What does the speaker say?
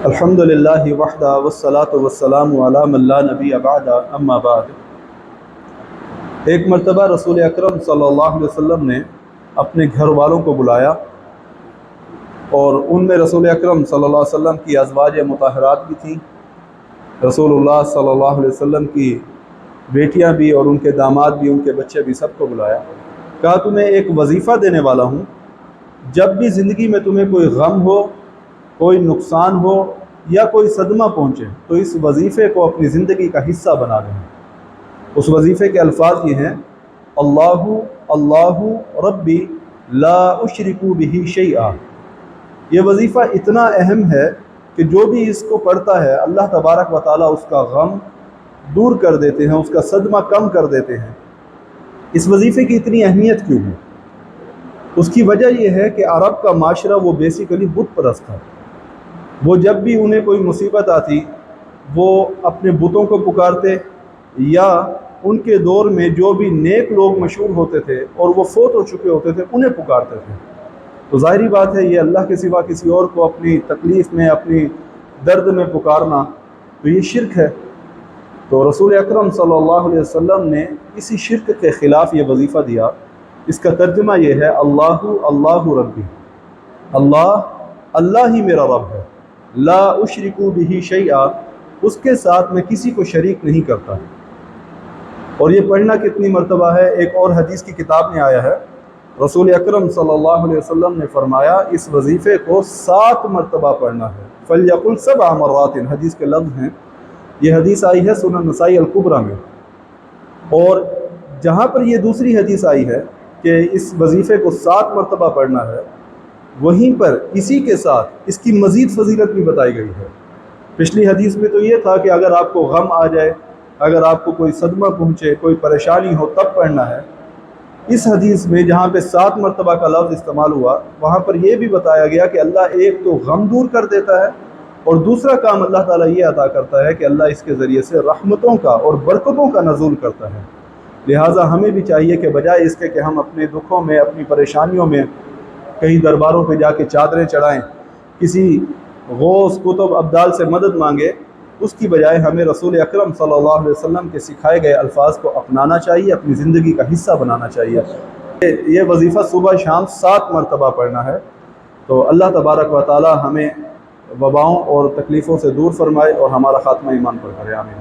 الحمدللہ وحدہ والصلاة والسلام علی من لا نبی بعد اما بعد۔ ایک مرتبہ رسول اکرم صلی اللہ علیہ وسلم نے اپنے گھر والوں کو بلایا اور ان میں رسول اکرم صلی اللہ علیہ وسلم کی ازواج مطہرات بھی تھیں، رسول اللہ صلی اللہ علیہ وسلم کی بیٹیاں بھی اور ان کے داماد بھی، ان کے بچے بھی، سب کو بلایا۔ کہا تمہیں ایک وظیفہ دینے والا ہوں، جب بھی زندگی میں تمہیں کوئی غم ہو، کوئی نقصان ہو یا کوئی صدمہ پہنچے تو اس وظیفے کو اپنی زندگی کا حصہ بنا لیں۔ اس وظیفے کے الفاظ یہ ہیں: اللہ اللہ ربی لا اشرک بہ شیئا۔ یہ وظیفہ اتنا اہم ہے کہ جو بھی اس کو پڑھتا ہے اللہ تبارک و تعالیٰ اس کا غم دور کر دیتے ہیں، اس کا صدمہ کم کر دیتے ہیں۔ اس وظیفے کی اتنی اہمیت کیوں ہے؟ اس کی وجہ یہ ہے کہ عرب کا معاشرہ وہ بیسیکلی بت پرست تھا۔ وہ جب بھی انہیں کوئی مصیبت آتی وہ اپنے بتوں کو پکارتے، یا ان کے دور میں جو بھی نیک لوگ مشہور ہوتے تھے اور وہ فوت ہو چکے ہوتے تھے انہیں پکارتے تھے۔ تو ظاہری بات ہے یہ اللہ کے سوا کسی اور کو اپنی تکلیف میں، اپنی درد میں پکارنا تو یہ شرک ہے۔ تو رسول اکرم صلی اللہ علیہ وسلم نے اسی شرک کے خلاف یہ وظیفہ دیا۔ اس کا ترجمہ یہ ہے: اللہ اللہ ربی، اللہ اللہ ہی میرا رب ہے، لا اشرک بہ شیئا، اس کے ساتھ میں کسی کو شریک نہیں کرتا۔ اور یہ پڑھنا کتنی مرتبہ ہے؟ ایک اور حدیث کی کتاب میں آیا ہے، رسول اکرم صلی اللہ علیہ وسلم نے فرمایا اس وظیفے کو 7 مرتبہ پڑھنا ہے۔ فَلْيَقُلْ 7 مرات، حدیث کے لفظ ہیں۔ یہ حدیث آئی ہے سنن نسائی الکبریٰ میں، اور جہاں پر یہ دوسری حدیث آئی ہے کہ اس وظیفے کو 7 مرتبہ پڑھنا ہے، وہیں پر اسی کے ساتھ اس کی مزید فضیلت بھی بتائی گئی ہے۔ پچھلی حدیث میں تو یہ تھا کہ اگر آپ کو غم آ جائے، اگر آپ کو کوئی صدمہ پہنچے، کوئی پریشانی ہو تب پڑھنا ہے۔ اس حدیث میں جہاں پہ 7 مرتبہ کا لفظ استعمال ہوا، وہاں پر یہ بھی بتایا گیا کہ اللہ ایک تو غم دور کر دیتا ہے، اور دوسرا کام اللہ تعالیٰ یہ عطا کرتا ہے کہ اللہ اس کے ذریعے سے رحمتوں کا اور برکتوں کا نزول کرتا ہے۔ لہٰذا ہمیں بھی چاہیے کہ بجائے اس کے کہ ہم اپنے دکھوں میں، اپنی پریشانیوں میں کہیں درباروں پہ جا کے چادریں چڑھائیں، کسی غوث کتب ابدال سے مدد مانگے، اس کی بجائے ہمیں رسول اکرم صلی اللہ علیہ وسلم کے سکھائے گئے الفاظ کو اپنانا چاہیے، اپنی زندگی کا حصہ بنانا چاہیے۔ یہ وظیفہ صبح شام 7 مرتبہ پڑھنا ہے۔ تو اللہ تبارک و تعالی ہمیں وباؤں اور تکلیفوں سے دور فرمائے اور ہمارا خاتمہ ایمان پر کرے، آمین۔